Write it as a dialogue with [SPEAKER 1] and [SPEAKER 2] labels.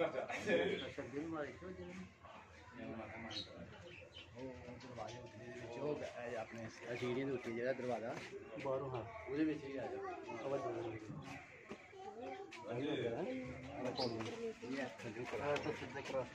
[SPEAKER 1] ਦਿਨ ਮਾਰੇ ਕਿਉਂ ਜੀ ਉਹ ਦਰਵਾਜ਼ੇ ਉੱਤੇ ਜੋ ਆਪਣੇ ਅਸ਼ੀਰੀਆਂ ਦੇ ਉੱਤੇ ਜਿਹੜਾ ਦਰਵਾਜ਼ਾ ਬਾਹਰੋਂ ਹਾਂ ਉਹਦੇ ਵਿੱਚ ਹੀ ਆ ਜਾ ਆਵਾਜ਼ ਬੋਲ ਰਹੀ ਹੈ ਇਹ ਅੱਖਾਂ ਦੇ ਕਰਾ